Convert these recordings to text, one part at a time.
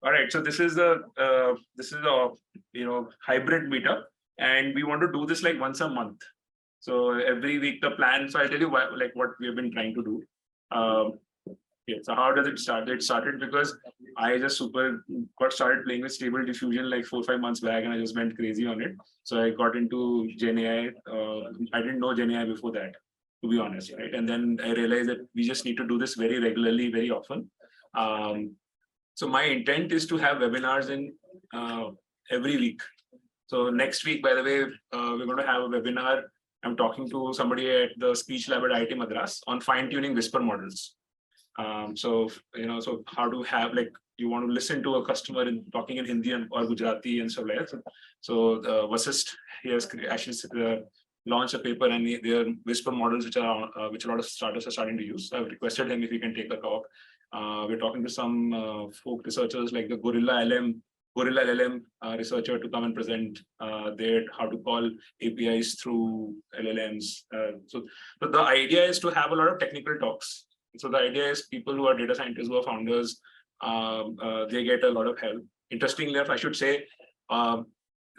All right. So this is a hybrid meetup, and we want to do this like once a month. So every week the plan. So I'll tell you what we have been trying to do. Yeah. So how does it start? It started because I just got started playing with Stable Diffusion like 4-5 months back, and I just went crazy on it. So I got into Gen AI. I didn't know Gen AI before that, to be honest, right? And then I realized that we just need to do this very regularly, very often. So my intent is to have webinars in every week. So next week, by the way, we're going to have a webinar. I'm talking to somebody at the Speech Lab at IIT Madras on fine-tuning whisper models. So how to have, like, you want to listen to a customer talking in Hindi or Gujarati and stuff like that. So Vasist, he has actually launched a paper, and their whisper models, which a lot of startups are starting to use. So I've requested him if he can take a talk. We're talking to some folk researchers like the Gorilla LLM researcher to come and present their how to call APIs through LLMs. So the idea is to have a lot of technical talks. So the idea is people who are data scientists, who are founders, they get a lot of help. Interestingly enough, I should say,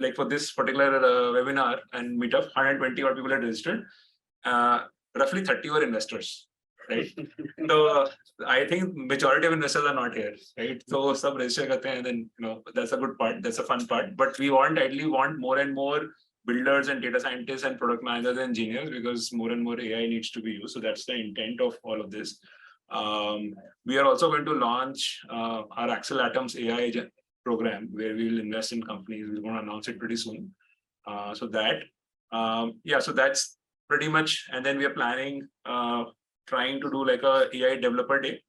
like for this particular webinar and meetup, 120 odd people had registered. Roughly 30 were investors, right? So I think majority of investors are not here, right? So sub register karte hain, and then that's a good part, that's a fun part. But we ideally want more and more builders and data scientists and product managers and engineers, because more and more AI needs to be used. So that's the intent of all of this. We are also going to launch our Axel Atoms AI program, where we will invest in companies. We're going to announce it pretty soon. So that's pretty much. And then we are planning, trying to do like a AI developer day.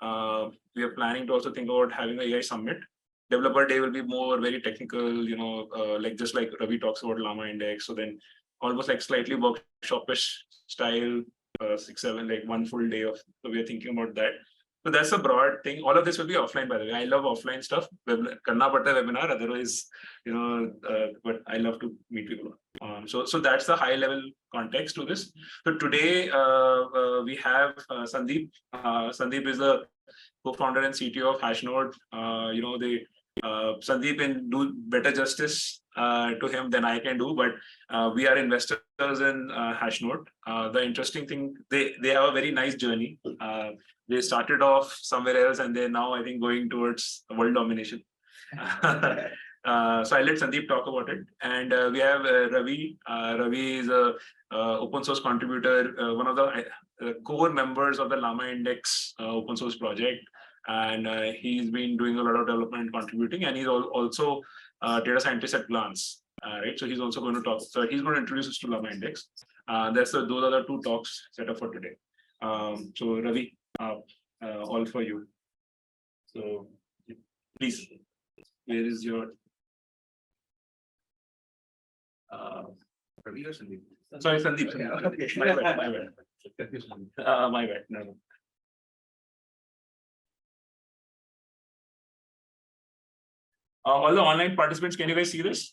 We are planning to also think about having an AI summit. Developer day will be more very technical, like just like Ravi talks about Llama Index. So then almost like slightly workshopish style, 6-7, like one full day of. So we are thinking about that. So that's a broad thing. All of this will be offline, by the way. I love offline stuff. Karna padta webinar, otherwise, but I love to meet people. So that's the high level context to this. So today we have Sandeep. Sandeep is the co-founder and CTO of Hashnode. Sandeep can do better justice to him than I can do, but we are investors in Hashnode. The interesting thing, they have a very nice journey. They started off somewhere else, and they're now, I think, going towards world domination. So I'll let Sandeep talk about it. And we have Ravi. Ravi is a open source contributor, one of the core members of the Llama Index open source project. And he's been doing a lot of development and contributing, and he's also data scientist at Glance, right? So he's also going to talk. So he's going to introduce us to Llama Index. Those are the two talks set up for today. So Ravi, all for you. So please, where is your Ravi or Sandeep? Sorry, Sandeep. Okay. My bad. My bad. No. All the online participants, can you guys see this?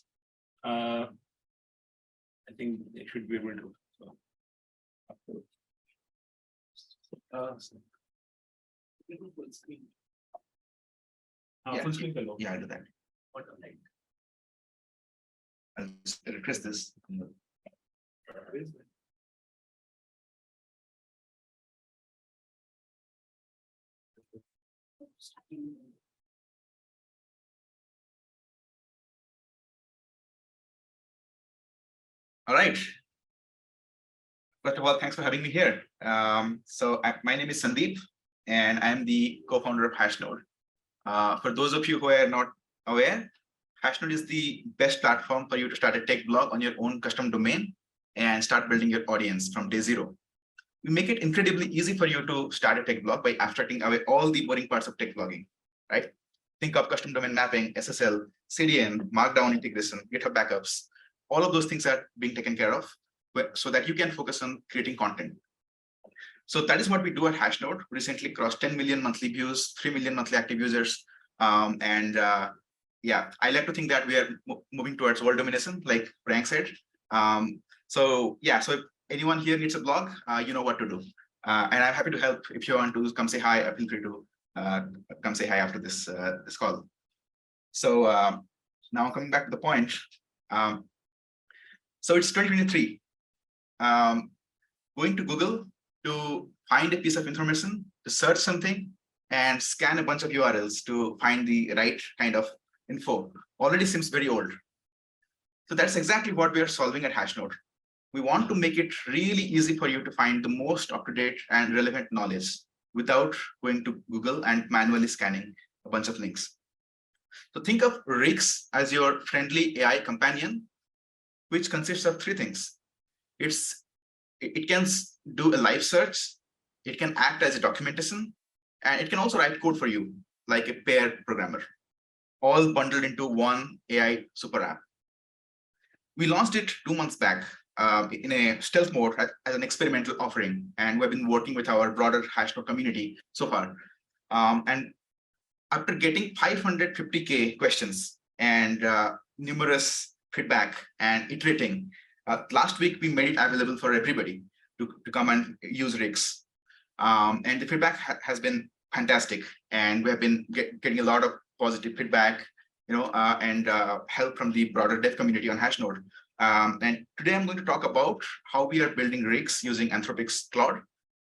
I think they should be able to. Full screen. Full screen. Yeah, I'll do that. I'll request this. All right. First of all, thanks for having me here. My name is Sandeep, and I'm the co-founder of Hashnode. For those of you who are not aware, Hashnode is the best platform for you to start a tech blog on your own custom domain and start building your audience from day zero. We make it incredibly easy for you to start a tech blog by abstracting away all the boring parts of tech blogging, right? Think of custom domain mapping, SSL, CDN, Markdown integration, GitHub backups. All of those things are being taken care of so that you can focus on creating content. So that is what we do at Hashnode. Recently crossed 10 million monthly views, 3 million monthly active users. I like to think that we are moving towards world domination, like Frank said. So if anyone here needs a blog, you know what to do. And I'm happy to help. If you want to come say hi, feel free to come say hi after this call. So now coming back to the point. So it's 2023. Going to Google to find a piece of information, to search something, and scan a bunch of URLs to find the right kind of info already seems very old. So that's exactly what we are solving at Hashnode. We want to make it really easy for you to find the most up-to-date and relevant knowledge without going to Google and manually scanning a bunch of links. So think of Rix as your friendly AI companion, which consists of three things. It can do a live search, it can act as a documentation, and it can also write code for you, like a pair programmer, all bundled into one AI super app. We launched it 2 months back in a stealth mode as an experimental offering, and we've been working with our broader Hashnode community so far. And after getting 550K questions and numerous feedback and iterating, last week we made it available for everybody to come and use Rix. And the feedback has been fantastic, and we have been getting a lot of positive feedback, and help from the broader dev community on Hashnode. And today I'm going to talk about how we are building Rix using Anthropic's Claude,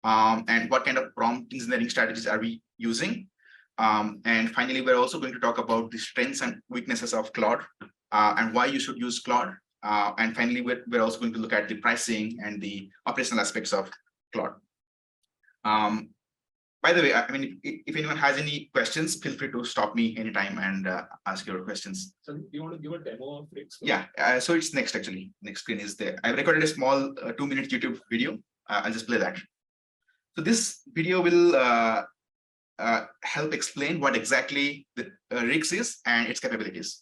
and what kind of prompt engineering strategies are we using. And finally, we're also going to talk about the strengths and weaknesses of Claude, and why you should use Claude. And finally, we're also going to look at the pricing and the operational aspects of Claude. By the way, I mean, if anyone has any questions, feel free to stop me anytime and ask your questions. So do you want to give a demo of Rix? Yeah, so it's next actually. Next screen is there. I've recorded a small 2-minute YouTube video. I'll just play that. So this video will help explain what exactly the Rix is and its capabilities.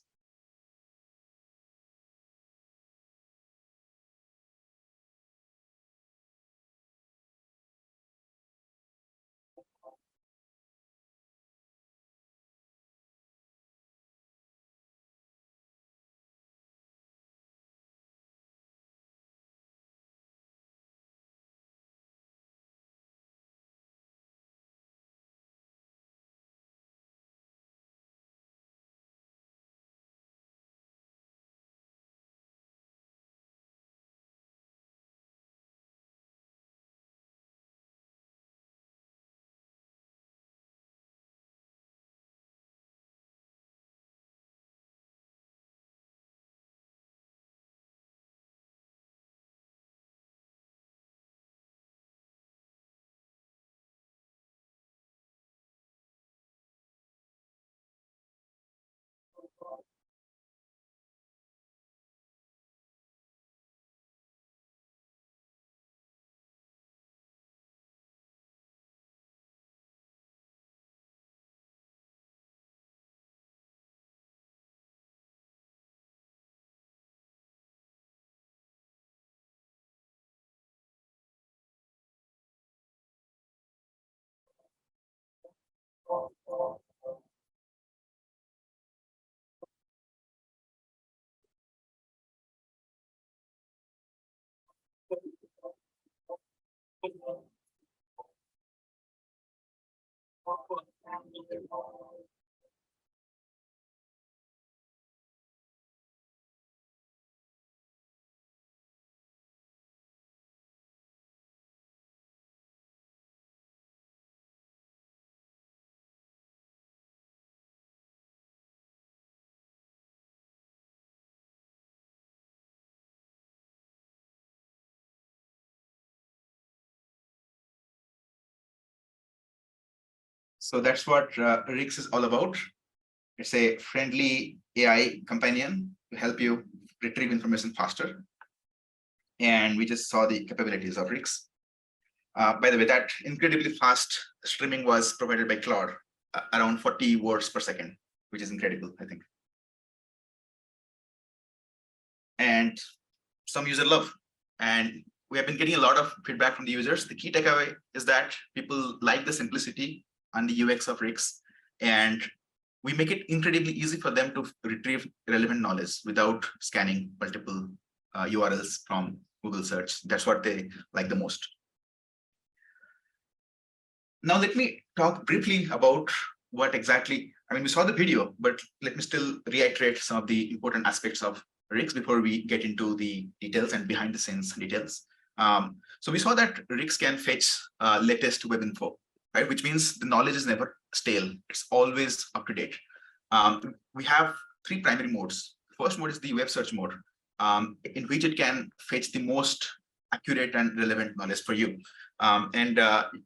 So that's what Rix is all about. It's a friendly AI companion to help you retrieve information faster. And we just saw the capabilities of Rix. By the way, that incredibly fast streaming was provided by Claude, around 40 words per second, which is incredible, I think. And some user love. And we have been getting a lot of feedback from the users. The key takeaway is that people like the simplicity and the UX of Rix, and we make it incredibly easy for them to retrieve relevant knowledge without scanning multiple URLs from Google search. That's what they like the most. Now, let me talk briefly about what exactly I mean, we saw the video, but let me still reiterate some of the important aspects of RIGs before we get into the details and behind the scenes details. So we saw that RIGs can fetch latest web info, right? Which means the knowledge is never stale. It's always up to date. We have three primary modes. First mode is the web search mode, in which it can fetch the most accurate and relevant knowledge for you.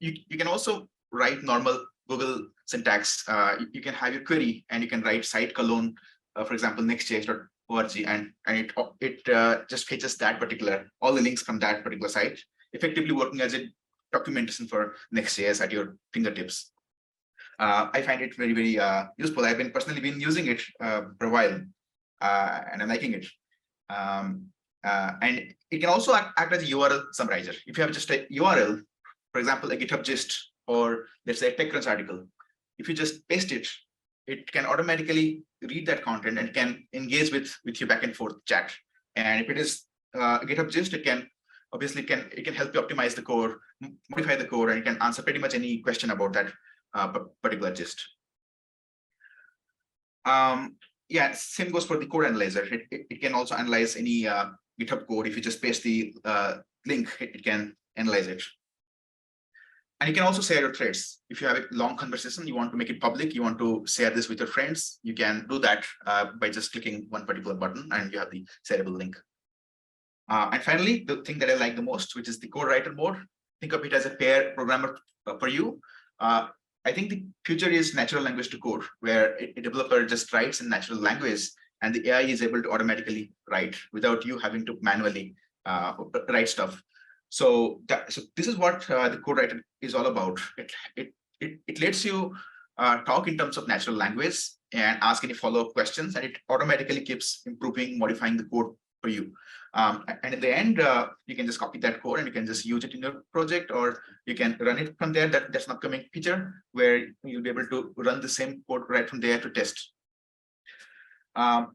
You can also write normal Google syntax. You can have your query and you can write site colon, for example, nextjs.org, and it just fetches that particular, all the links from that particular site, effectively working as a documentation for Next.js at your fingertips. I find it very, very useful. I've been personally been using it for a while, and I'm liking it. And it can also act as a URL summarizer. If you have just a URL, for example, a GitHub gist, or let's say a TechCrunch article, if you just paste it, it can automatically read that content and can engage with your back and forth chat. And if it is a GitHub gist, it can obviously it can help you optimize the code, modify the code, and it can answer pretty much any question about that particular gist. Yeah, same goes for the code analyzer. It can also analyze any GitHub code. If you just paste the link, it can analyze it. And you can also share your threads. If you have a long conversation, you want to make it public, you want to share this with your friends, you can do that by just clicking one particular button and you have the shareable link. And finally, the thing that I like the most, which is the code writer mode. Think of it as a pair programmer for you. I think the future is natural language to code, where a developer just writes in natural language and the AI is able to automatically write without you having to manually write stuff. So this is what the code writer is all about. It lets you talk in terms of natural language and ask any follow-up questions, and it automatically keeps improving, modifying the code for you. And in the end, you can just copy that code and you can just use it in your project, or you can run it from there. That's an upcoming feature where you'll be able to run the same code right from there to test. All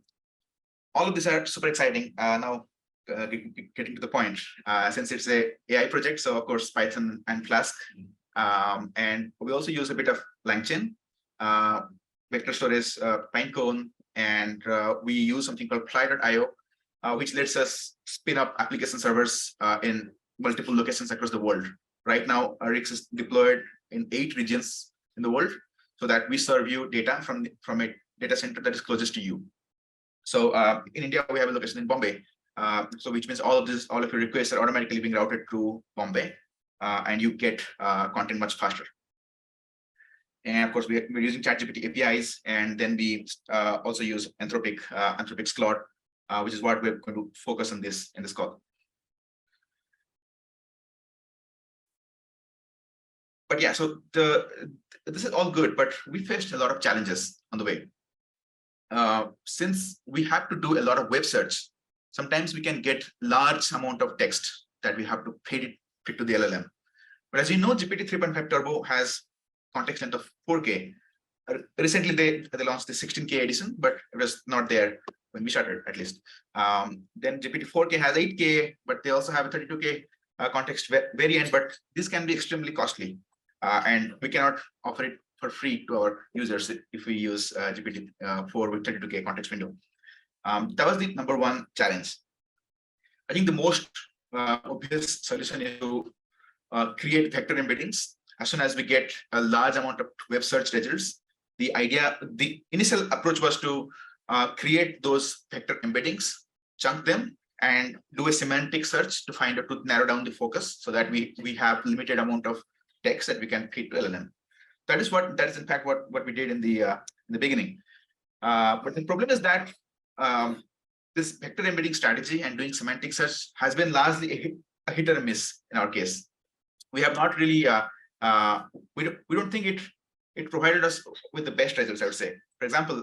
of these are super exciting. Now, getting to the point, since it's a AI project, so of course Python and Flask, and we also use a bit of LangChain, vector storage, Pinecone, and we use something called Fly.io, which lets us spin up application servers in multiple locations across the world. Right now, RIGs is deployed in 8 regions in the world, so that we serve you data from a data center that is closest to you. So in India, we have a location in Bombay. So which means all of your requests are automatically being routed to Bombay, and you get content much faster. And of course, we're using ChatGPT APIs, and then we also use Anthropic's Claude, which is what we're going to focus on in this call. But yeah, so this is all good, but we faced a lot of challenges on the way. Since we have to do a lot of web search, sometimes we can get large amount of text that we have to fit to the LLM. But as you know, GPT 3.5 Turbo has context length of 4K. Recently, they launched the 16K edition, but it was not there when we started, at least. Then GPT 4K has 8K, but they also have a 32K context variant, but this can be extremely costly. And we cannot offer it for free to our users if we use GPT-4 with 32K context window. That was the number one challenge. I think the most obvious solution is to create vector embeddings. As soon as we get a large amount of web search results, the initial approach was to create those vector embeddings, chunk them, and do a semantic search to narrow down the focus, so that we have limited amount of text that we can feed to LLM. That is in fact what we did in the beginning. But the problem is that this vector embedding strategy and doing semantic search has been largely a hit or a miss in our case. We have not really we don't think it provided us with the best results, I would say. For example,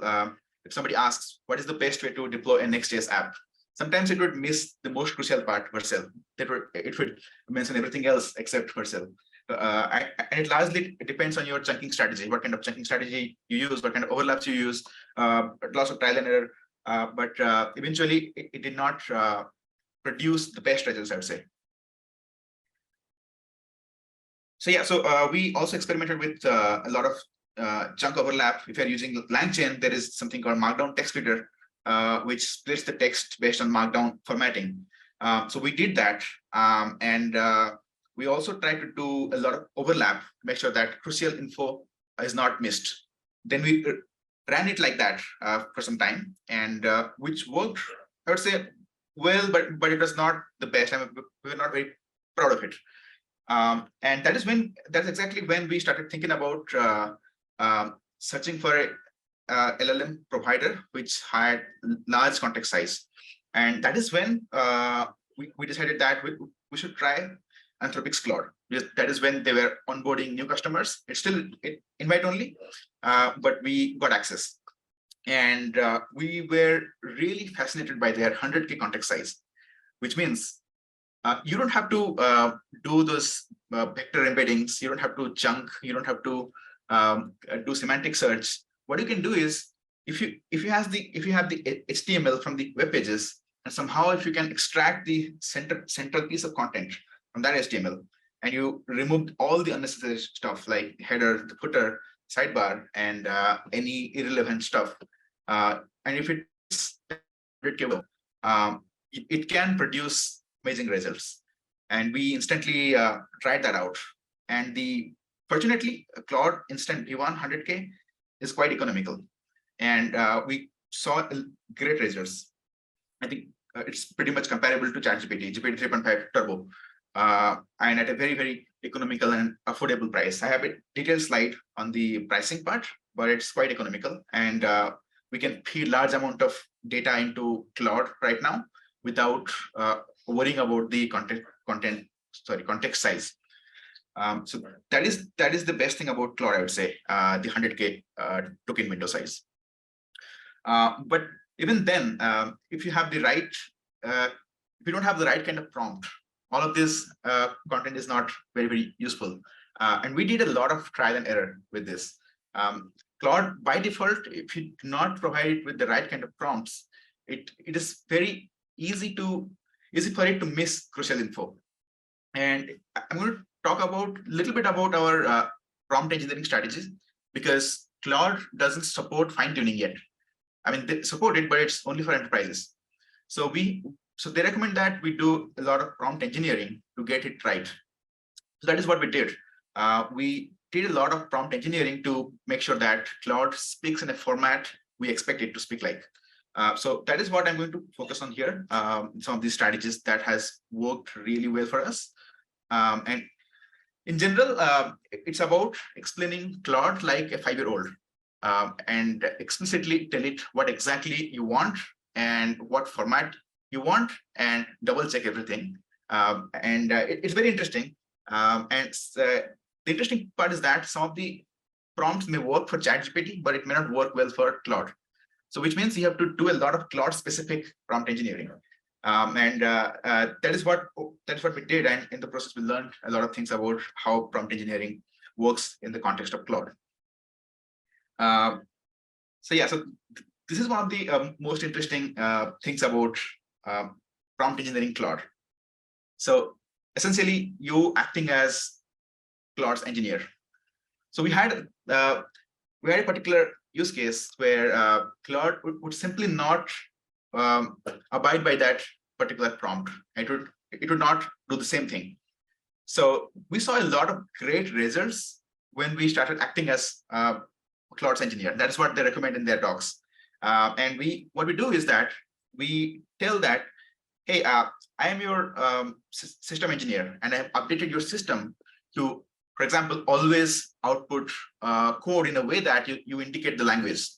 if somebody asks what is the best way to deploy a Next.js app, sometimes it would miss the most crucial part, Vercel. It would mention everything else except Vercel. And it largely depends on your chunking strategy, what kind of chunking strategy you use, what kind of overlaps you use, lots of trial and error. But eventually, it did not produce the best results, I would say. So yeah, so we also experimented with a lot of chunk overlap. If you're using LangChain, there is something called Markdown text splitter, which splits the text based on Markdown formatting. So we did that, and we also tried to do a lot of overlap, make sure that crucial info is not missed. Then we ran it like that for some time, and which worked, I would say, well, but it was not the best. I mean, we were not very proud of it. And that's exactly when we started thinking about searching for a LLM provider which had large context size. And that is when we decided that we should try Anthropic's Claude. That is when they were onboarding new customers. It's still invite only, but we got access. And we were really fascinated by their 100K context size, which means you don't have to do those vector embeddings. You don't have to chunk. You don't have to do semantic search. What you can do is, if you have the HTML from the web pages, and somehow if you can extract the central piece of content from that HTML, and you remove all the unnecessary stuff like header, the footer, sidebar, and any irrelevant stuff, and if it's it can produce amazing results. And we instantly tried that out. And fortunately, Claude Instant V1 100K is quite economical. And we saw great results. I think it's pretty much comparable to ChatGPT, GPT 3.5 Turbo, and at a very, very economical and affordable price. I have a detailed slide on the pricing part, but it's quite economical. And we can feed large amount of data into Claude right now without worrying about the context size. So that is the best thing about Claude, I would say, the 100K token window size. But even then, if you have the right, if you don't have the right kind of prompt, all of this content is not very, very useful. And we did a lot of trial and error with this. Claude, by default, if you do not provide it with the right kind of prompts, it is very easy for it to miss crucial info. And I'm going to talk a little bit about our prompt engineering strategies, because Claude doesn't support fine-tuning yet. I mean, they support it, but it's only for enterprises. So they recommend that we do a lot of prompt engineering to get it right. So that is what we did. We did a lot of prompt engineering to make sure that Claude speaks in a format we expect it to speak like. So that is what I'm going to focus on here. Some of these strategies that has worked really well for us. And in general, it's about explaining Claude like a 5-year-old, and explicitly tell it what exactly you want and what format you want, and double check everything. It's very interesting. The interesting part is that some of the prompts may work for ChatGPT, but it may not work well for Claude. So which means you have to do a lot of Claude specific prompt engineering. That is what we did. And in the process, we learned a lot of things about how prompt engineering works in the context of Claude. So this is one of the most interesting things about prompt engineering Claude. So essentially, you acting as Claude's engineer. So we had a particular use case where Claude would simply not abide by that particular prompt. It would not do the same thing. So we saw a lot of great results when we started acting as Claude's engineer. That is what they recommend in their docs. And what we do is that we tell that, hey, I am your system engineer, and I have updated your system to, for example, always output code in a way that you indicate the language.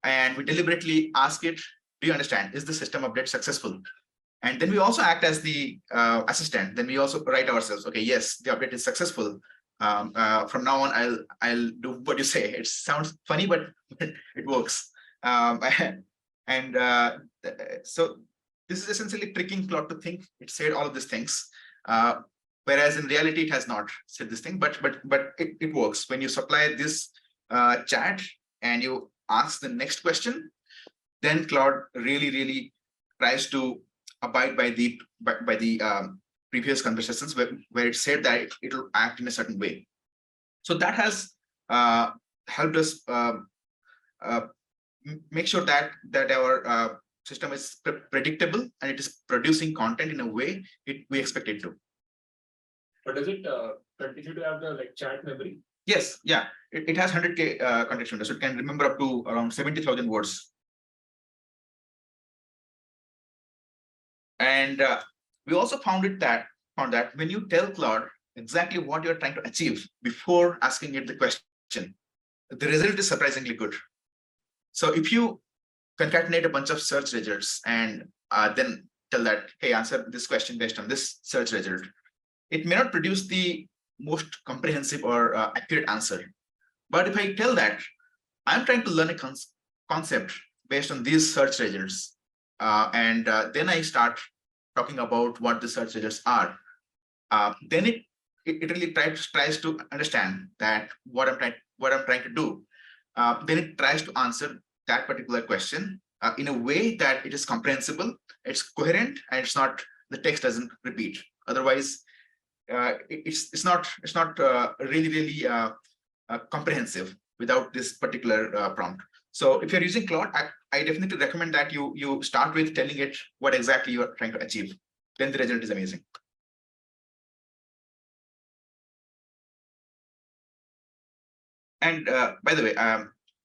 And we deliberately ask it, do you understand? Is the system update successful? And then we also act as the assistant. Then we also write ourselves, okay, yes, the update is successful. From now on, I'll do what you say. It sounds funny, but it works. So this is essentially tricking Claude to think it said all of these things. Whereas in reality, it has not said this thing, but it works. When you supply this chat and you ask the next question, then Claude really tries to abide by the previous conversations where it said that it will act in a certain way. So that has helped us make sure that our system is predictable and it is producing content in a way we expect it to. But does it continue to have the chat memory? Yes, yeah, it has 100K context window, so it can remember up to around 70,000 words. And we also found that when you tell Claude exactly what you're trying to achieve before asking it the question, the result is surprisingly good. So if you concatenate a bunch of search results and then tell that, hey, answer this question based on this search result, it may not produce the most comprehensive or accurate answer. But if I tell that I'm trying to learn a concept based on these search results, and then I start talking about what the search results are, then it really tries to understand that what I'm trying to do. Then it tries to answer that particular question in a way that it is comprehensible, it's coherent, and it's not, the text doesn't repeat. Otherwise, it's not really comprehensive without this particular prompt. So if you're using Claude, I definitely recommend that you start with telling it what exactly you are trying to achieve. Then the result is amazing. And by the way,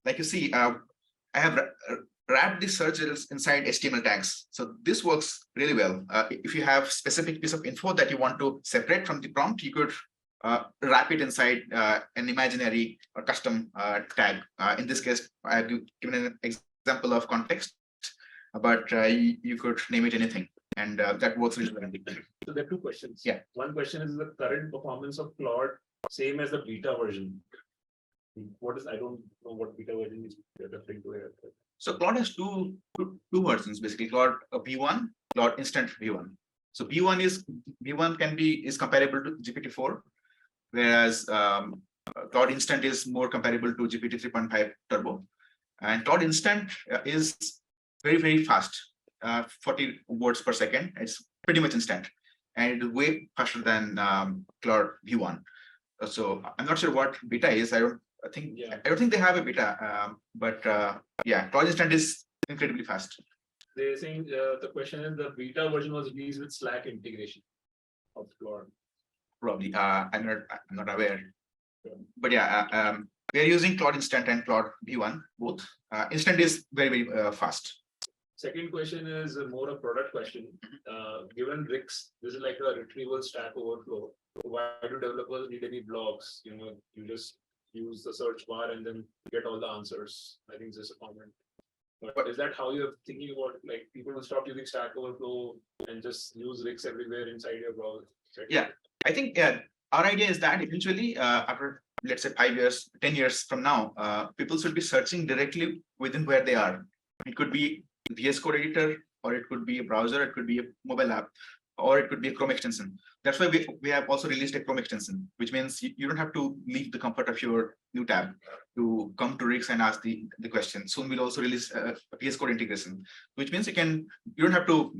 like you see, I have wrapped the search results inside HTML tags. So this works really well. If you have specific piece of info that you want to separate from the prompt, you could wrap it inside an imaginary or custom tag. In this case, I have given an example of context, but you could name it anything, and that works really well. So there are two questions. Yeah. One question is the current performance of Claude same as the beta version? What is, I don't know what beta version is referring to here. So Claude has two versions basically. Claude V1, Claude Instant V1. So V1 is comparable to GPT-4, whereas Claude Instant is more comparable to GPT 3.5 Turbo. And Claude Instant is very fast, 40 words per second. It's pretty much instant, and it's way faster than Claude V1. So I'm not sure what beta is. I don't think they have a beta, but yeah, Claude Instant is incredibly fast. They're saying the question is the beta version was released with Slack integration of Claude. Probably, I'm not aware, but yeah, we are using Claude Instant and Claude V1 both. Instant is very fast. Second question is more a product question. Given RIX, this is like a retrieval stack overflow. Why do developers need any blogs? You just use the search bar and then get all the answers. I think this is a comment. But is that how you're thinking about, like, people will stop using Stack Overflow and just use RIX everywhere inside your browser? Yeah, I think our idea is that eventually, after let's say 5 years, 10 years from now, people should be searching directly within where they are. It could be VS Code editor, or it could be a browser, it could be a mobile app, or it could be a Chrome extension. That's why we have also released a Chrome extension, which means you don't have to leave the comfort of your new tab to come to RIX and ask the question. Soon we'll also release a VS Code integration, which means you don't have to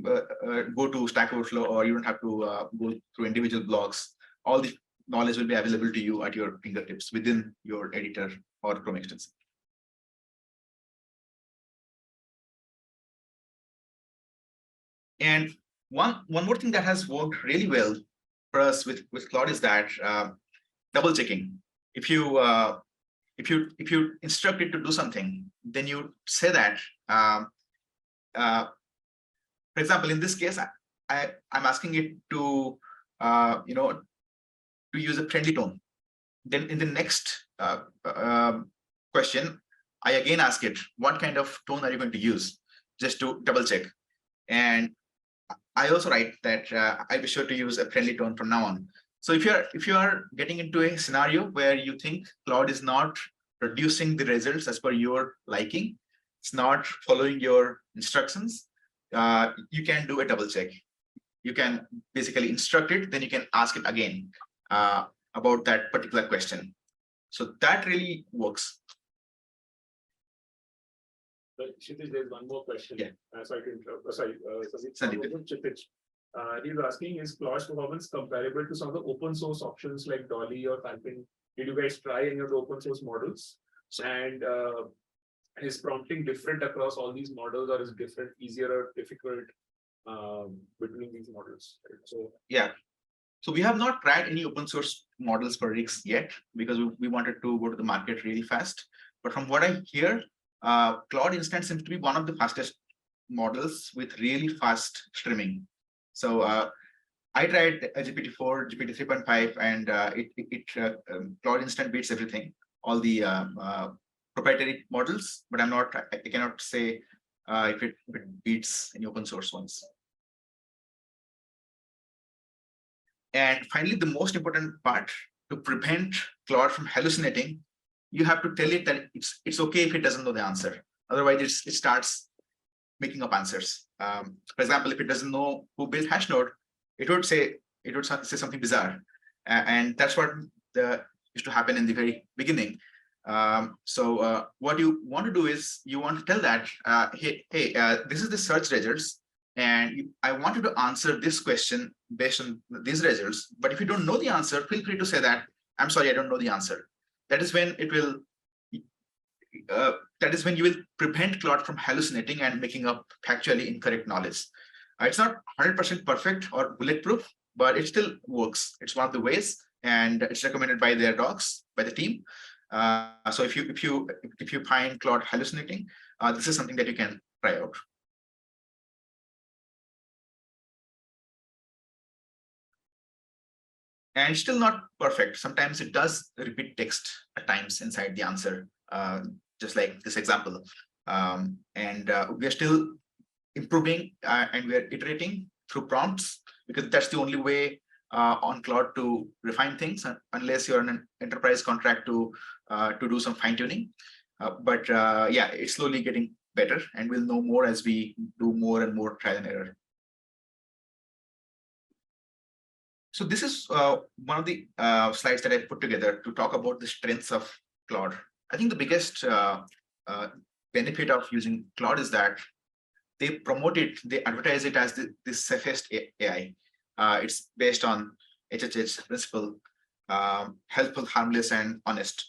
go to Stack Overflow, or you don't have to go through individual blogs. All the knowledge will be available to you at your fingertips within your editor or Chrome extension. And one more thing that has worked really well for us with Claude is that double checking. If you instruct it to do something, then you say that. For example, in this case, I'm asking it to to use a friendly tone. Then in the next question, I again ask it, what kind of tone are you going to use, just to double check. And I also write that I'll be sure to use a friendly tone from now on. So if you are getting into a scenario where you think Claude is not producing the results as per your liking, it's not following your instructions, you can do a double check. You can basically instruct it, then you can ask it again about that particular question. So that really works. Kshitij, there's one more question. Yeah. Sorry to interrupt. Sorry, Sandeep. He's asking, is Claude's performance comparable to some of the open source options like Dolly or Falcon? Did you guys try any of the open source models? And is prompting different across all these models, or is different, easier or difficult between these models? Right? So yeah. So we have not tried any open source models for rigs yet because we wanted to go to the market really fast. But from what I hear, Claude Instant seems to be one of the fastest models with really fast streaming. So I tried GPT-4, GPT 3.5, and Claude Instant beats everything, all the proprietary models. But I cannot say if it beats any open source ones. And finally, the most important part, to prevent Claude from hallucinating, you have to tell it that it's okay if it doesn't know the answer. Otherwise, it starts making up answers. For example, if it doesn't know who built Hashnode, it would say something bizarre, and that's what used to happen in the very beginning. So what you want to do is you want to tell that, hey, this is the search results, and I want you to answer this question based on these results. But if you don't know the answer, feel free to say that, I'm sorry, I don't know the answer. That is when it will. That is when you will prevent Claude from hallucinating and making up factually incorrect knowledge. It's not 100% perfect or bulletproof, but it still works. It's one of the ways, and it's recommended by their docs, by the team. So if you find Claude hallucinating, this is something that you can try out. And it's still not perfect. Sometimes it does repeat text at times inside the answer, just like this example. And we are still improving and we are iterating through prompts, because that's the only way on Claude to refine things, unless you're on an enterprise contract to do some fine tuning. But yeah, it's slowly getting better, and we'll know more as we do more and more trial and error. So this is one of the slides that I put together to talk about the strengths of Claude. I think the biggest benefit of using Claude is that they promote it, they advertise it as the safest AI. It's based on HH's principle, helpful, harmless, and honest.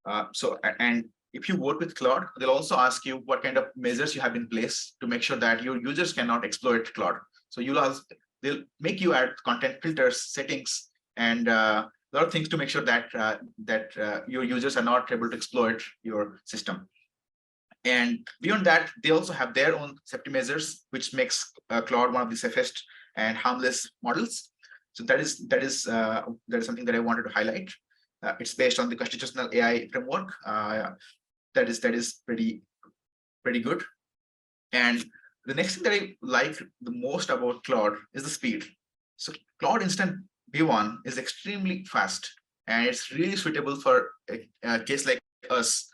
And if you work with Claude, they'll also ask you what kind of measures you have in place to make sure that your users cannot exploit Claude. So they'll make you add content filters, settings, and a lot of things to make sure that your users are not able to exploit your system. And beyond that, they also have their own safety measures, which makes Claude one of the safest and harmless models. So that is something that I wanted to highlight. It's based on the constitutional AI framework. That is pretty good. And the next thing that I like the most about Claude is the speed. So Claude Instant V1 is extremely fast, and it's really suitable for a case like us,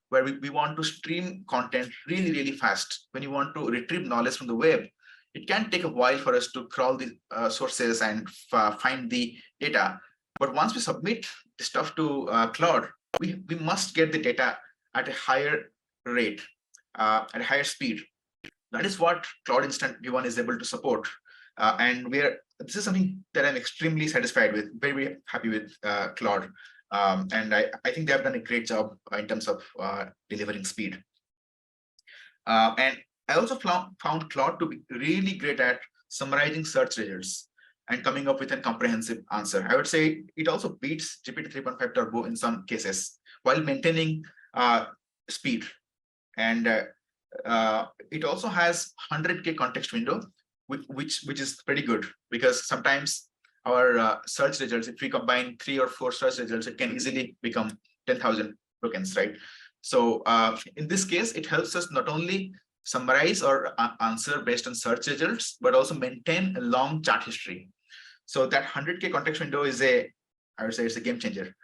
where we want to stream content really, really fast. When you want to retrieve knowledge from the web, it can take a while for us to crawl the sources and find the data. But once we submit the stuff to Claude, we must get the data at a higher rate, at a higher speed. That is what Claude Instant V1 is able to support. And this is something that I'm extremely satisfied with, very, very happy with Claude. And I think they have done a great job in terms of delivering speed. And I also found Claude to be really great at summarizing search results and coming up with a comprehensive answer. I would say it also beats GPT 3.5 Turbo in some cases, while maintaining speed. And it also has 100K context window, which is pretty good, because sometimes our search results, if we combine 3 or 4 search results, it can easily become 10,000 tokens, right? So in this case, it helps us not only summarize or answer based on search results, but also maintain a long chart history. So that 100K context window is I would say it's a game changer.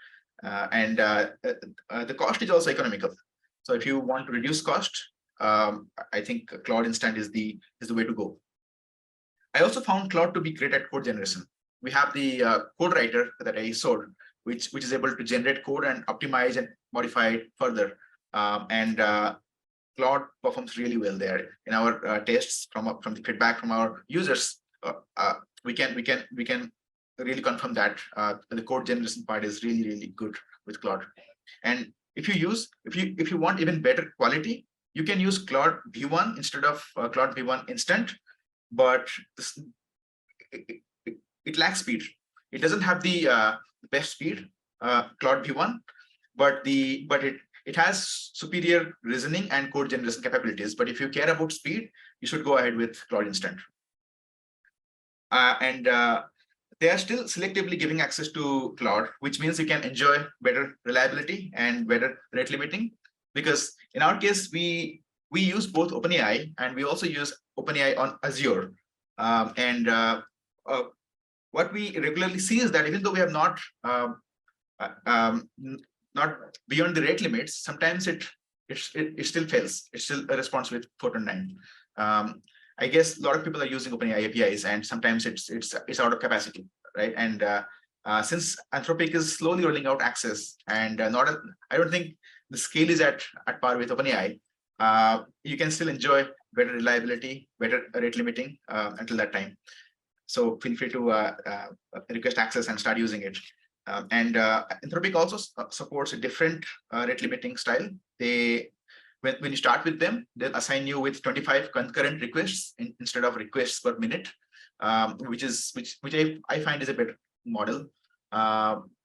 And the cost is also economical. So if you want to reduce cost, I think Claude Instant is the way to go. I also found Claude to be great at code generation. We have the code writer that I showed, which is able to generate code and optimize and modify it further. And Claude performs really well there. In our tests, from the feedback from our users, we can really confirm that the code generation part is really, really good with Claude. And if you want even better quality, you can use Claude V1 instead of Claude V1 Instant, but it lacks speed. It doesn't have the best speed, Claude V1, but it has superior reasoning and code generation capabilities. But if you care about speed, you should go ahead with Claude Instant. And they are still selectively giving access to Claude, which means you can enjoy better reliability and better rate limiting. Because in our case, we use both OpenAI and we also use OpenAI on Azure. What we regularly see is that even though we have not beyond the rate limits, sometimes it still fails. It still responds with 4.9. I guess a lot of people are using OpenAI APIs, and sometimes it's out of capacity, right? And since Anthropic is slowly rolling out access, and I don't think the scale is at par with OpenAI. You can still enjoy better reliability, better rate limiting until that time. So feel free to request access and start using it. Anthropic also supports a different rate limiting style. When you start with them, they'll assign you with 25 concurrent requests instead of requests per minute, which I find is a better model.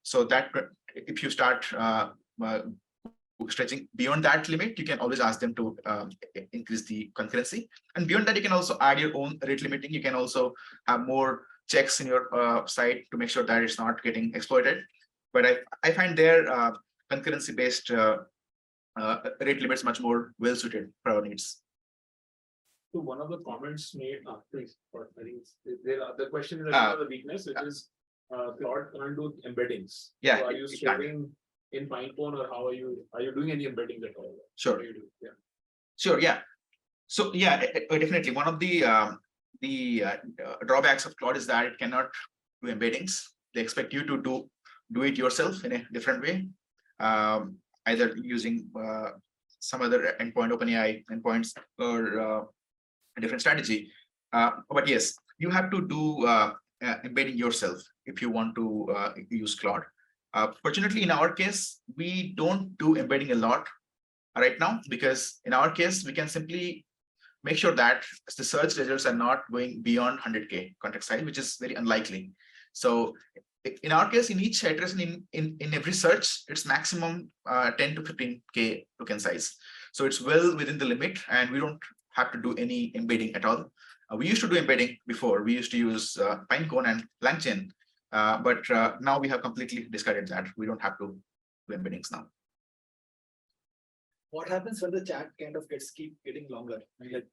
So that if you start stretching beyond that limit, you can always ask them to increase the concurrency. And beyond that, you can also add your own rate limiting. You can also have more checks in your site to make sure that it's not getting exploited. But I find their concurrency-based rate limits much more well-suited for our needs. So one of the comments made, please, I think the question is about the weakness, which is Claude can't do embeddings. Yeah. So are you struggling in Pinecone, or how are you doing any embeddings at all? Sure. Do? Yeah. Sure. Yeah. So yeah, definitely one of the drawbacks of Claude is that it cannot do embeddings. They expect you to do it yourself in a different way, either using some other endpoint, OpenAI endpoints, or a different strategy. But yes, you have to do embedding yourself if you want to use Claude. Fortunately, in our case, we don't do embedding a lot right now, because in our case, we can simply make sure that the search results are not going beyond 100K context size, which is very unlikely. So in our case, in each iteration, in every search, it's maximum 10 to 15K token size. So it's well within the limit, and we don't have to do any embedding at all. We used to do embedding before. We used to use Pinecone and LangChain, but now we have completely discarded that. We don't have to do embeddings now. What happens when the chat kind of keep getting longer? I mean, like,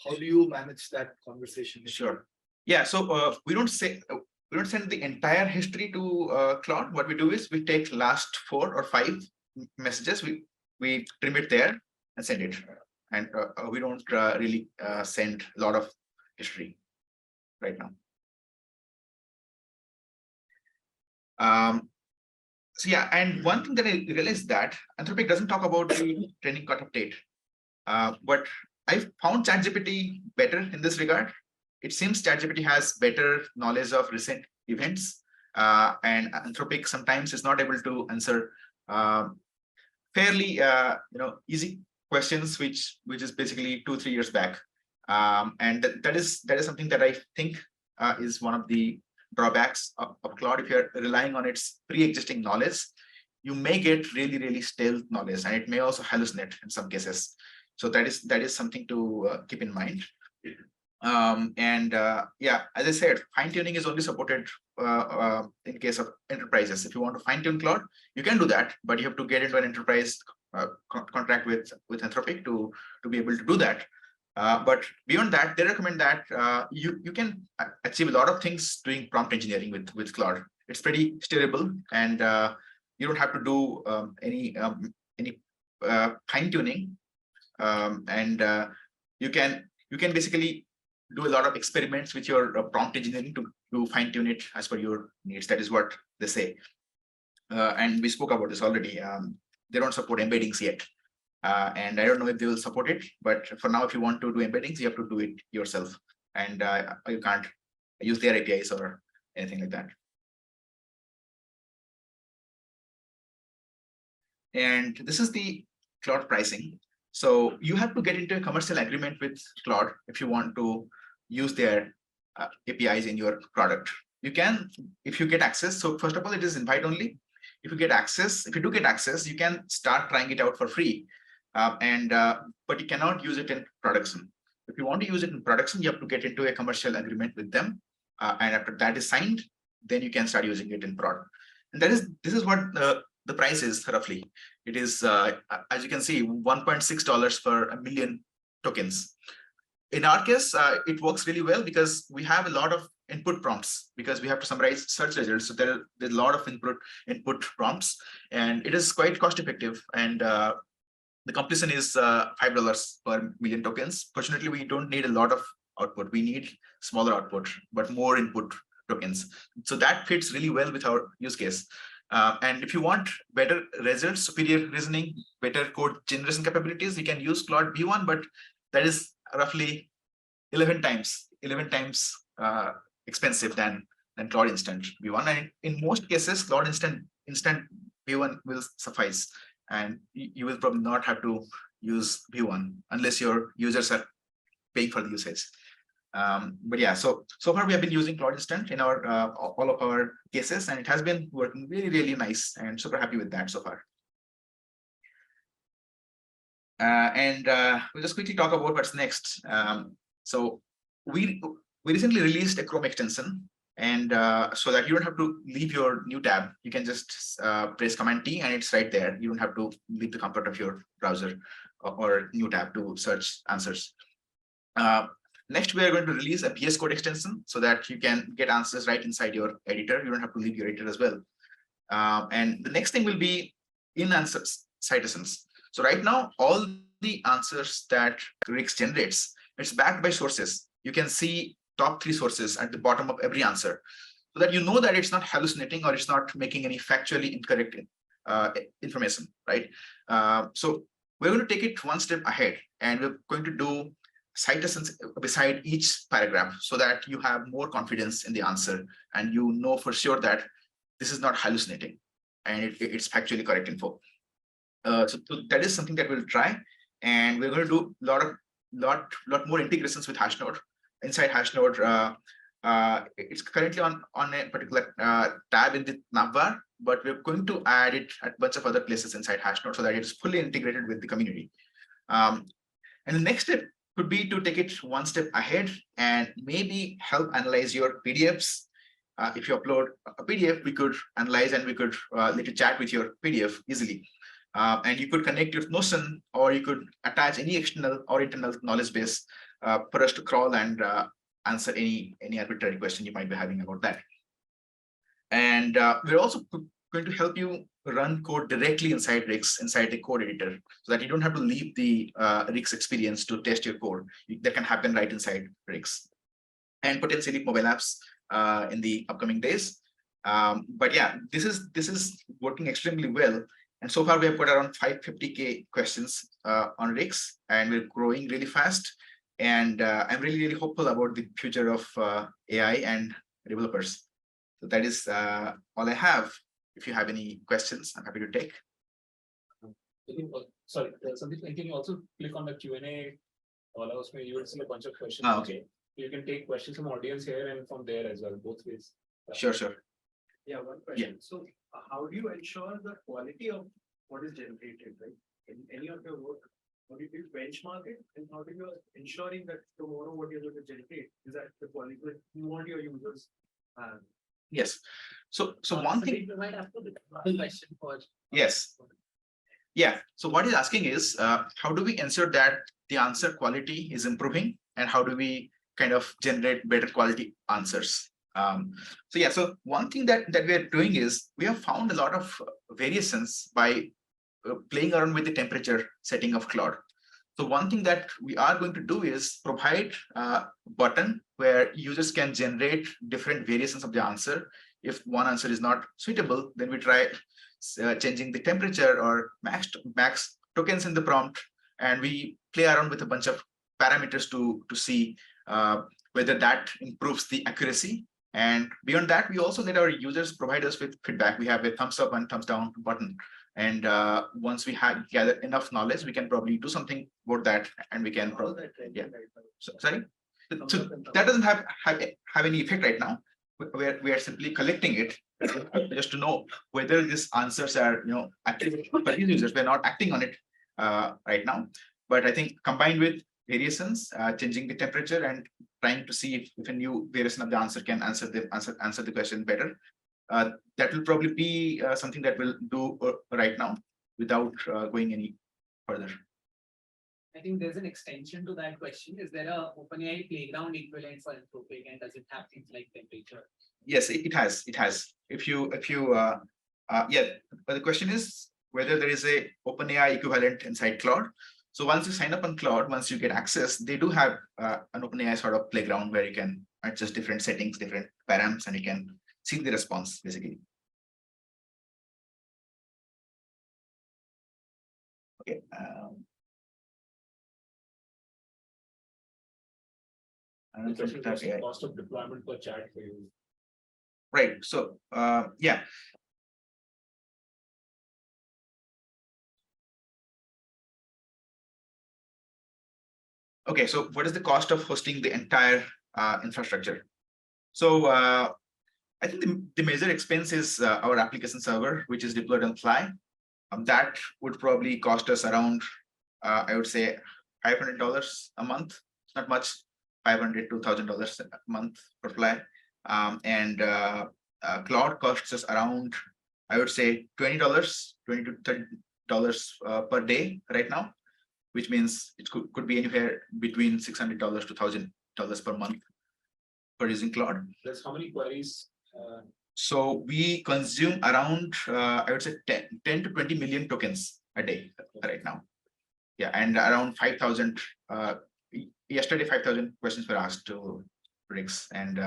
how do you manage that conversation? Sure. Yeah. So we don't send the entire history to Claude. What we do is we take last 4 or 5 messages, we trim it there and send it, and we don't really send a lot of history right now. So yeah, and one thing that I realized that Anthropic doesn't talk about the training cutoff date, but I found ChatGPT better in this regard. It seems ChatGPT has better knowledge of recent events, and Anthropic sometimes is not able to answer fairly easy questions, which is basically 2-3 years back, and that is something that I think is one of the drawbacks of Claude. If you're relying on its pre-existing knowledge, you may get really stale knowledge, and it may also hallucinate in some cases. So that is something to keep in mind. Yeah, as I said, fine-tuning is only supported in case of enterprises. If you want to fine-tune Claude, you can do that, but you have to get into an enterprise contract with Anthropic to be able to do that. But beyond that, they recommend that you can achieve a lot of things doing prompt engineering with Claude. It's pretty steerable, and you don't have to do any fine-tuning, and you can basically do a lot of experiments with your prompt engineering to fine-tune it as per your needs. That is what they say, and we spoke about this already. They don't support embeddings yet. And I don't know if they will support it, but for now, if you want to do embeddings, you have to do it yourself, and you can't use their APIs or anything like that. And this is the Claude pricing. So you have to get into a commercial agreement with Claude if you want to use their APIs in your product. You can, if you get access. So first of all, it is invite only. If you get access, if you do get access, you can start trying it out for free. But you cannot use it in production. If you want to use it in production, you have to get into a commercial agreement with them. And after that is signed, then you can start using it in product. And this is what the price is roughly. It is, as you can see, $1.6 for a million tokens. In our case, it works really well because we have a lot of input prompts because we have to summarize search results. So there's a lot of input prompts, and it is quite cost effective. And the completion is $5 per million tokens. Fortunately, we don't need a lot of output. We need smaller output, but more input tokens. So that fits really well with our use case. And if you want better results, superior reasoning, better code generation capabilities, you can use Claude V1, but that is roughly 11 times expensive than Claude Instant V1. And in most cases, Claude Instant V1 will suffice. And you will probably not have to use V1 unless your users are paying for the usage. But yeah, so far we have been using Claude Instant in our all of our cases, and it has been working really, really nice, and super happy with that so far. We'll just quickly talk about what's next. So we recently released a Chrome extension, and so that you don't have to leave your new tab. You can just press Command T and it's right there. You don't have to leave the comfort of your browser or new tab to search answers. Next, we are going to release a VS Code extension so that you can get answers right inside your editor. You don't have to leave your editor as well. And the next thing will be in-answer citations. So right now, all the answers that Rix generates, it's backed by sources. You can see top 3 sources at the bottom of every answer, so that you know that it's not hallucinating or it's not making any factually incorrect information, right? So we're going to take it one step ahead, and we're going to do citations beside each paragraph so that you have more confidence in the answer and you know for sure that this is not hallucinating and it's factually correct info. So that is something that we'll try, and we're going to do lot more integrations with Hashnode. Inside Hashnode, it's currently on a particular tab in the navbar, but we're going to add it at a bunch of other places inside Hashnode so that it's fully integrated with the community. And the next step could be to take it one step ahead and maybe help analyze your PDFs. If you upload a PDF, we could analyze and we could let you chat with your PDF easily. And you could connect with Notion, or you could attach any external or internal knowledge base for us to crawl and answer any arbitrary question you might be having about that. And we're also going to help you run code directly inside Rix, inside the code editor, so that you don't have to leave the Rix experience to test your code. That can happen right inside Rix, and potentially mobile apps in the upcoming days. But yeah, this is working extremely well. And so far, we have got around 550K questions on Rix, and we're growing really fast. And I'm really, really hopeful about the future of AI and developers. So that is all I have. If you have any questions, I'm happy to take. Sorry, Sandeep, can you also click on the Q&A? Allows me, you will see a bunch of questions. Okay. You can take questions from audience here and from there as well, both ways. Sure. Yeah, one question. So how do you ensure the quality of what is generated, right? In any of your work, how do you benchmark it, and how do you ensuring that tomorrow what you're going to generate is at the quality that you want your users? Yes. So one thing. You might have to one question for. Yes. Yeah. So what he's asking is, how do we ensure that the answer quality is improving, and how do we kind of generate better quality answers? So yeah, so one thing that we are doing is we have found a lot of variations by playing around with the temperature setting of Claude. So one thing that we are going to do is provide a button where users can generate different variations of the answer. If one answer is not suitable, then we try changing the temperature or max tokens in the prompt, and we play around with a bunch of parameters to see whether that improves the accuracy. And beyond that, we also let our users provide us with feedback. We have a thumbs up and thumbs down button And once we have gather enough knowledge, we can probably do something about that, and we can All that training yeah. right now. Sorry, so Thumbs up and that thumbs doesn't have any effect right now. We are simply collecting it just to know whether these answers are accurate for these users. We're not acting on it right now, but I think combined with variations, changing the temperature and trying to see if a new variation of the answer can answer the question better. That will probably be something that we'll do right now without going any further. I think there's an extension to that question. Is there a OpenAI playground equivalent for Anthropic, and does it have things like temperature? Yes, it has. It has. If you yeah, but the question is whether there is a OpenAI equivalent inside Claude. So once you sign up on Claude, once you get access, they do have an OpenAI sort of playground where you can adjust different settings, different params, and you can see the response basically. Okay. The question is the cost of deployment per chat for you. Right. So yeah. Okay, so what is the cost of hosting the entire infrastructure? So I think the major expense is our application server, which is deployed on Fly. That would probably cost us around, I would say, $500 a month. It's not much, $500 to $1,000 a month per Fly. And Claude costs us around, I would say, $20 to $30 per day right now, which means it could be anywhere between $600 to $1,000 per month for using Claude. That's how many queries? So we consume around, I would say 10 to 20 million tokens a day right now. Yeah, and around 5,000, yesterday 5,000 questions were asked to Rix, and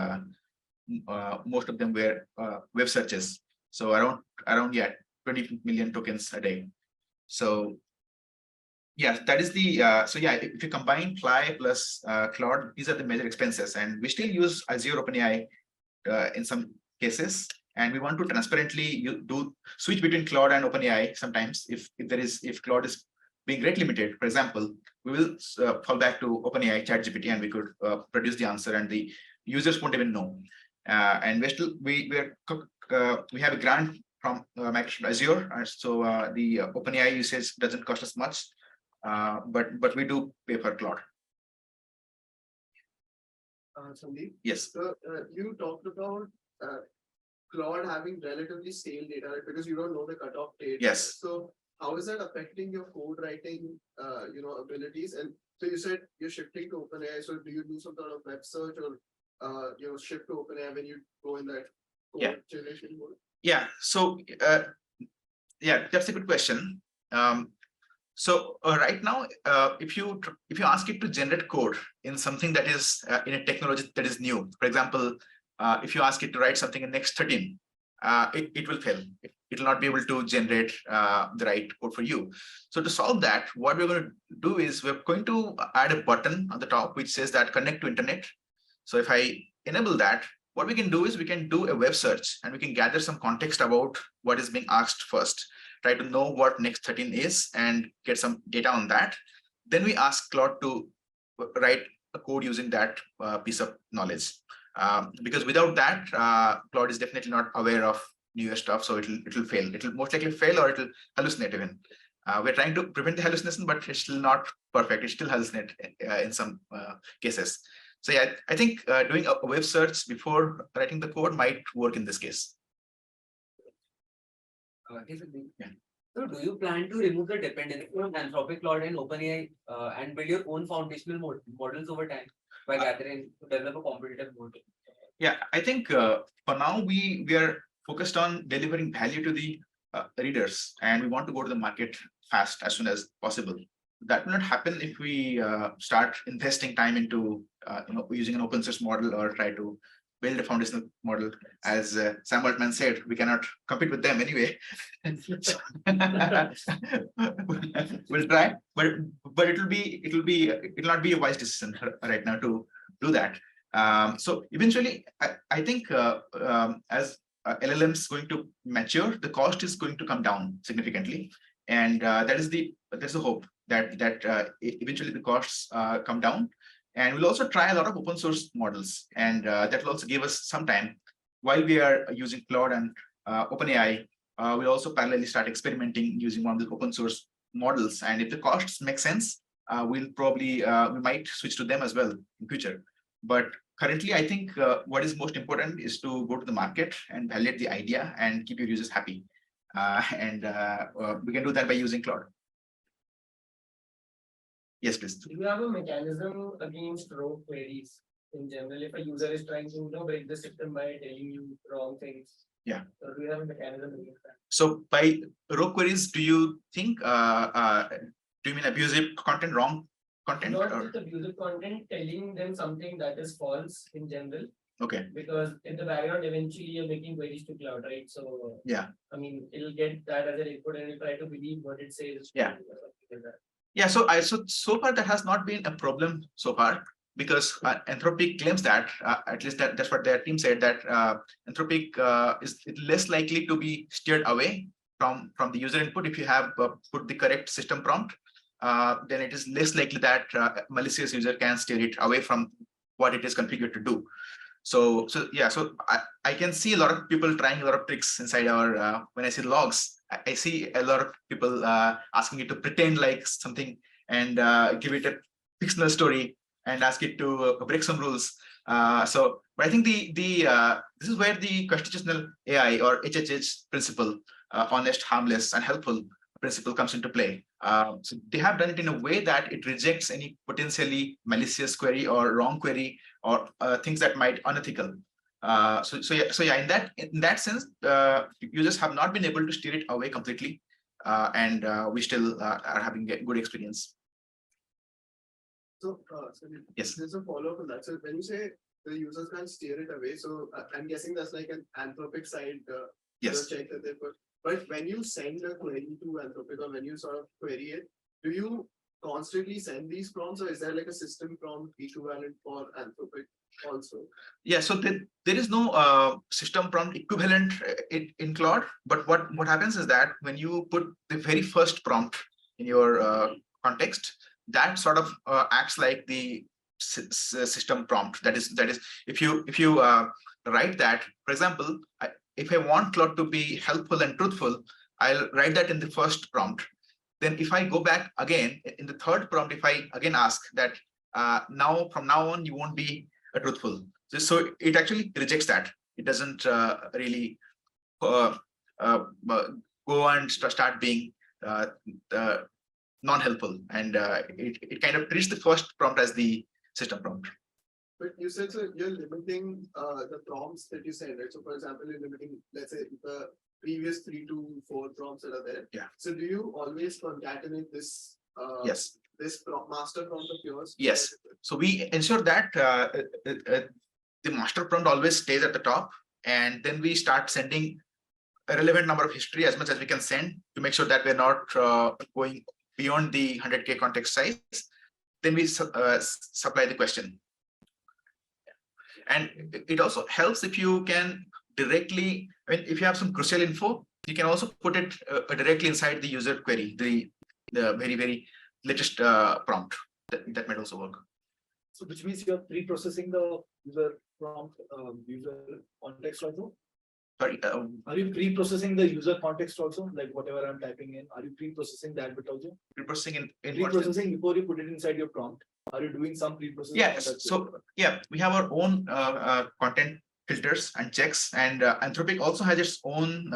most of them were web searches. So around yeah, 20 million tokens a day. So yeah, that is the, so yeah, if you combine Fly plus Claude, these are the major expenses, and we still use Azure OpenAI in some cases, and we want to transparently switch between Claude and OpenAI sometimes. If Claude is being rate limited, for example, we will fall back to OpenAI ChatGPT, and we could produce the answer, and the users won't even know. And we have a grant from Microsoft Azure, so the OpenAI usage doesn't cost us much, but we do pay for Claude. Sandeep, Yes. so you talked about Claude having relatively stale data, right? Because you don't know the cutoff date. Yes. So how is that affecting your code writing, abilities? And so you said you're shifting to OpenAI. So do you do some sort of web search or shift to OpenAI when you go in that code generation mode? Yeah. So yeah, that's a good question. So right now, if you ask it to generate code in something that is in a technology that is new, for example, if you ask it to write something in Next 13, it will fail. It will not be able to generate the right code for you. So to solve that, what we're going to do is we're going to add a button on the top which says that connect to internet. So if I enable that, what we can do is we can do a web search, and we can gather some context about what is being asked first. Try to know what Next 13 is and get some data on that. Then we ask Claude to write a code using that piece of knowledge. Because without that, Claude is definitely not aware of newer stuff, so it'll fail. It'll most likely fail, or it'll hallucinate even. We're trying to prevent the hallucination, but it's still not perfect. It still hallucinate in some cases. So yeah, I think doing a web search before writing the code might work in this case. Yeah. So do you plan to remove the dependency from Anthropic, Claude, and OpenAI and build your own foundational models over time by gathering to develop a competitive model? Yeah, I think for now we are focused on delivering value to the readers, and we want to go to the market fast as soon as possible. That will not happen if we start investing time into using an open source model or try to build a foundational model. As Sam Altman said, we cannot compete with them anyway. We'll try, but it'll not be a wise decision right now to do that. So eventually, I think as LLMs going to mature, the cost is going to come down significantly, and that's the hope that eventually the costs come down. And we'll also try a lot of open source models, and that will also give us some time while we are using Claude and OpenAI. We'll also parallelly start experimenting using one of the open source models, and if the costs make sense, we'll probably we might switch to them as well in future. But currently, I think what is most important is to go to the market and validate the idea and keep your users happy. And we can do that by using Claude. Yes, please. Do you have a mechanism against rogue queries in general? If a user is trying to break the system by telling you wrong things, Yeah. So do you have a mechanism against that? So by rogue queries, do you think do you mean abusive content, wrong content? Not Or? just abusive content, telling them something that is false in general. Okay. Because in the background, eventually you're making queries to Cloud, right? So Yeah. I mean, it'll get that as an input and you try to believe what it says. Yeah. Yeah, so so far that has not been a problem so far, because Anthropic claims that at least that's what their team said, that Anthropic is less likely to be steered away from the user input if you have put the correct system prompt. Then it is less likely that malicious user can steer it away from what it is configured to do. So yeah, so I can see a lot of people trying a lot of tricks inside our when I see logs. I see a lot of people asking it to pretend like something and give it a fictional story and ask it to break some rules. So, but I think this is where the constitutional AI or HHH principle, honest, harmless, and helpful principle comes into play. So they have done it in a way that it rejects any potentially malicious query or wrong query or things that might unethical. So yeah, in that sense, users have not been able to steer it away completely, and we still are having a good experience. So, Yes. there's a follow-up on that. So when you say the users can't steer it away, so I'm guessing that's like an Anthropic side Yes. check that they put. But when you send a query to Anthropic, or when you sort of query it, do you constantly send these prompts, or is there like a system prompt equivalent for Anthropic also? Yeah, so there is no system prompt equivalent in Claude, but what happens is that when you put the very first prompt in your context, that sort of acts like the system prompt. That is if you write that, for example, if I want Claude to be helpful and truthful, I'll write that in the first prompt. Then if I go back again in the third prompt, if I again ask that from now on you won't be truthful, so it actually rejects that. It doesn't really go and start being non-helpful, and it kind of treats the first prompt as the system prompt. But you said, so you're limiting the prompts that you send, right? So for example, you're limiting, let's say, the previous 3 to 4 prompts that are there. Yeah. So do you always concatenate this? Yes. This master prompt of yours? Yes. So we ensure that the master prompt always stays at the top, and then we start sending a relevant number of history as much as we can send to make sure that we're not going beyond the 100K context size. Then we supply the question. And it also helps if you can directly, I mean, if you have some crucial info, you can also put it directly inside the user query, the very, very latest prompt. That might also work. So which means you're pre-processing the user prompt, user context also? Sorry. Are you pre-processing the user context also? Like whatever I'm typing in, are you pre-processing that bit also? Pre-processing in Pre-processing before you put it inside your prompt. Are you doing some pre-processing? Yes. So yeah, we have our own content filters and checks, and Anthropic also has its own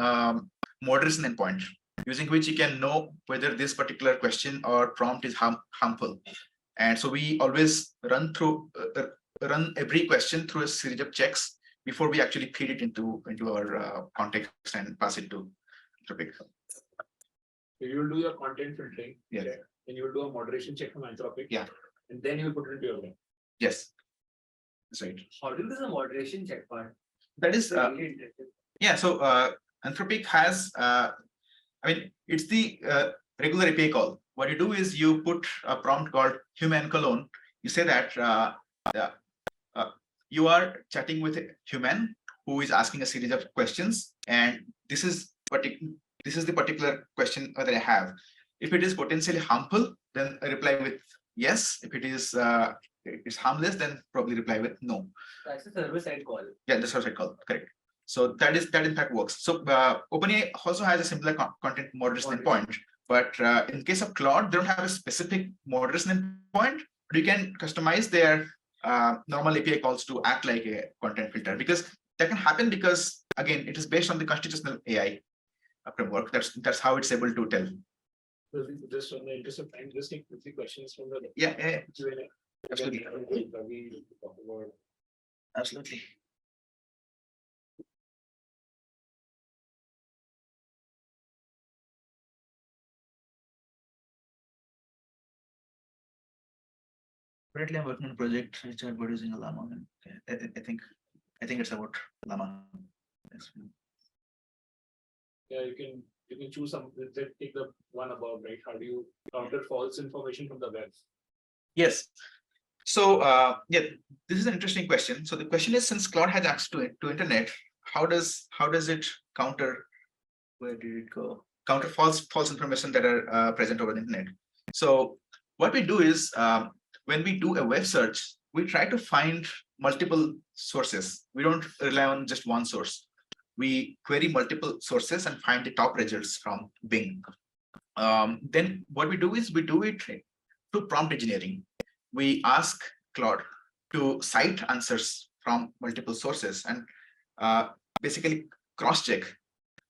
moderation endpoint, using which you can know whether this particular question or prompt is harmful. And so we always run every question through a series of checks before we actually feed it into our context and pass it to Anthropic. So you will do your content filtering. Yeah. Then you will do a moderation check from Anthropic. Yeah. And then you will put it into your game. Yes, that's right. How do you do the moderation check part? That is Really interesting. yeah. So Anthropic has I mean, it's the regular API call. What you do is you put a prompt called human colon. You say that you are chatting with a human who is asking a series of questions, and this is the particular question that I have. If it is potentially harmful, then I reply with yes. If it is it's harmless, then probably reply with no. That's a server-side call. Yeah, that's what I call correct. So that in fact works. So OpenAI also has a similar content moderation endpoint, but in case of Claude, they don't have a specific moderation endpoint, but you can customize their normal API calls to act like a content filter, because that can happen because again, it is based on the constitutional AI framework. That's how it's able to tell. Just on the interest of time, just take 3 questions from the Yeah. Q&A. Absolutely. We talk about Absolutely. Currently, I'm working on a project which I'm producing a llama. Okay. I think it's about llama. Yes. yeah, you can choose some. Let's take the one above, right? How do you counter false information from the web? Yes. So yeah, this is an interesting question. So the question is, since Claude has access to internet, how does it counter? Where did it go? Counter false information that are present over the internet. So what we do is when we do a web search, we try to find multiple sources. We don't rely on just one source. We query multiple sources and find the top results from Bing. Then what we do is we do it through prompt engineering. We ask Claude to cite answers from multiple sources and basically cross-check.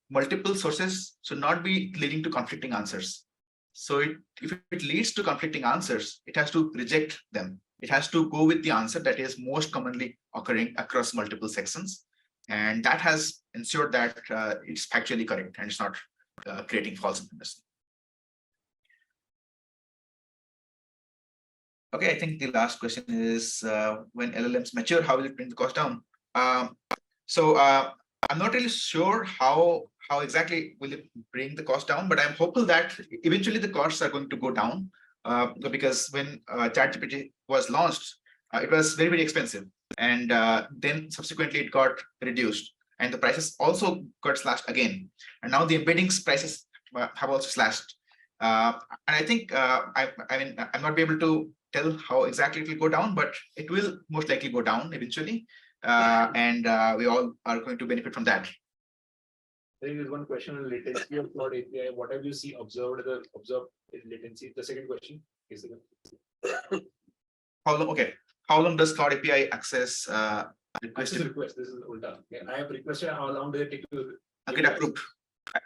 Multiple sources should not be leading to conflicting answers. So if it leads to conflicting answers, it has to reject them. It has to go with the answer that is most commonly occurring across multiple sections. And that has ensured that it's factually correct and it's not creating false information. Okay, I think the last question is when LLMs mature, how will it bring the cost down? So I'm not really sure how exactly will it bring the cost down, but I'm hopeful that eventually the costs are going to go down because when ChatGPT was launched, it was very, very expensive. And then subsequently it got reduced and the prices also got slashed again. And now the embeddings prices have also slashed. And I think, I mean, I'm not be able to tell how exactly it will go down, but it will most likely go down eventually. And we all are going to benefit from that. There is one question on latency of Claude API. What have you seen observed in latency? The second question is how long? Okay, how long does Claude API access request? This is Ulta. Yeah, I have requested. How long does it take to get approved?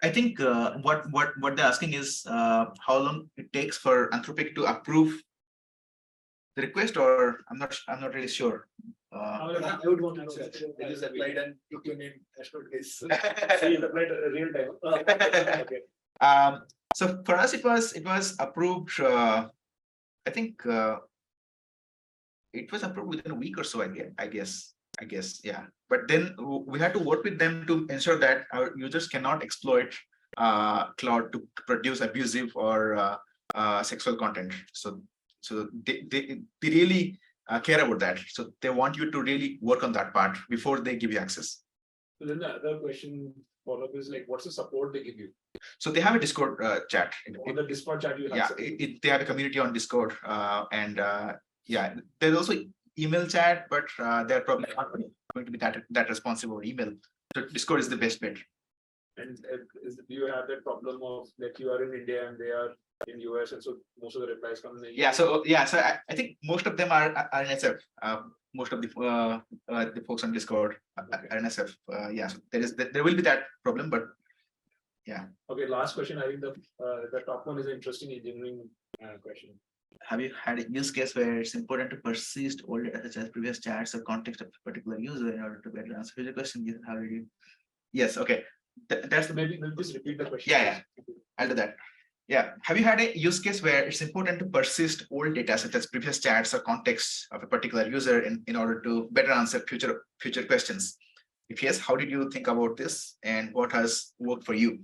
I think what they're asking is how long it takes for Anthropic to approve the request, or I'm not really sure. I would want to know that. They just applied and took your name assured case. So you applied real time. Okay. So for us, it was approved. I think it was approved within a week or so. I guess. Yeah. But then we had to work with them to ensure that our users cannot exploit Claude to produce abusive or sexual content. So they really care about that. So they want you to really work on that part before they give you access. So then the other question follow-up is like, what's the support they give you? So they have a Discord chat. On the Discord chat, you have. Yeah, they have a community on Discord, and yeah, there's also email chat, but they're probably not going to be that responsive over email. So Discord is the best bet. And do you have that problem of that you are in India and they are in US, and so most of the replies come in the yeah. So I think most of them are in SF. Most of the folks on Discord are in SF. Yeah, so there will be that problem, but yeah. Okay, last question. I think the top one is an interesting engineering question. Have you had a use case where it's important to persist old data such as previous chats or context of a particular user in order to better answer your question? How did you? Yes. Okay. That's the maybe just repeat the question. Yeah. I'll do that. Yeah. Have you had a use case where it's important to persist old data such as previous chats or contexts of a particular user in order to better answer future questions? If yes, how did you think about this and what has worked for you?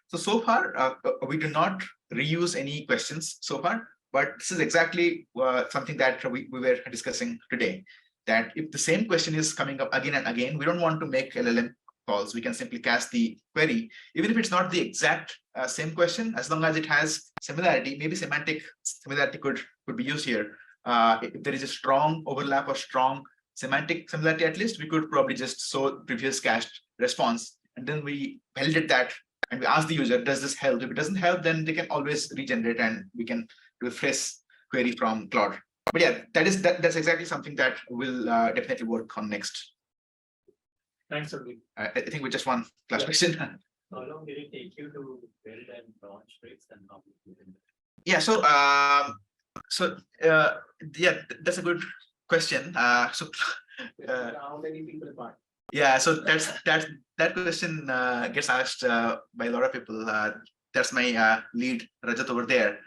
So far, we do not reuse any questions so far, but this is exactly something that we were discussing today. that if the same question is coming up again and again, we don't want to make LLM calls. We can simply cast the query, even if it's not the exact same question, as long as it has similarity, maybe semantic similarity could be used here. If there is a strong overlap or strong semantic similarity, at least we could probably just show previous cached response, and then we validate that and we ask the user, does this help? If it doesn't help, then they can always regenerate and we can do a fresh query from Claude. But yeah, that's exactly something that we'll definitely work on next. Thanks, Sandeep. I think we just one last question. How long did it take you to build and launch Bricks and how did you do it? Yeah, yeah, that's a good question. How many people apart? Yeah, so that question gets asked by a lot of people. That's my lead Rajat over there.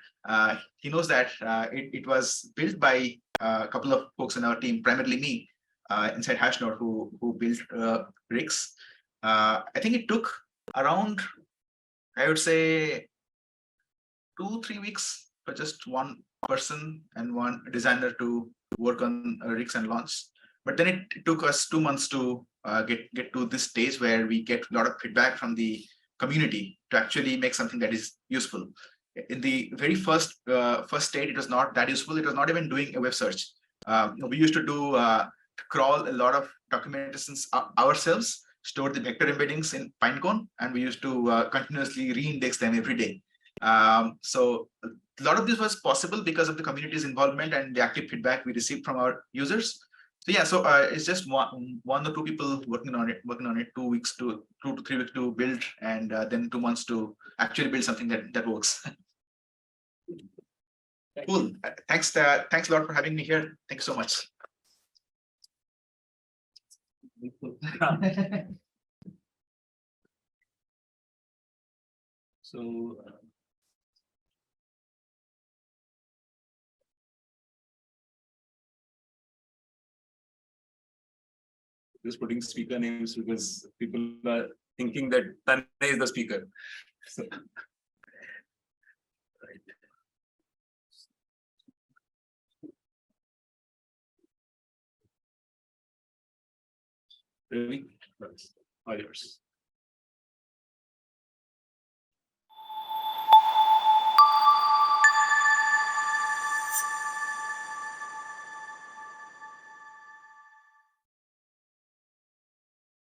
He knows that it was built by a couple of folks in our team, primarily me, inside Hashnode, who built Bricks. I think it took around, I would say, 2-3 weeks for just one person and one designer to work on Rix and launch. But then it took us 2 months to get to this stage where we get a lot of feedback from the community to actually make something that is useful. In the very first state, it was not that useful. It was not even doing a web search. We used to do crawl a lot of documentations ourselves, store the vector embeddings in Pinecone, and we used to continuously re-index them every day. So a lot of this was possible because of the community's involvement and the active feedback we received from our users. So yeah, so it's just one or two people working on it. 2 weeks to 2 to 3 weeks to build, and then 2 months to actually build something that works. Cool. Thanks a lot for having me here. Thank you so much. So just putting speaker names because people are thinking that Tanay is the speaker. So, right. Really? All yours.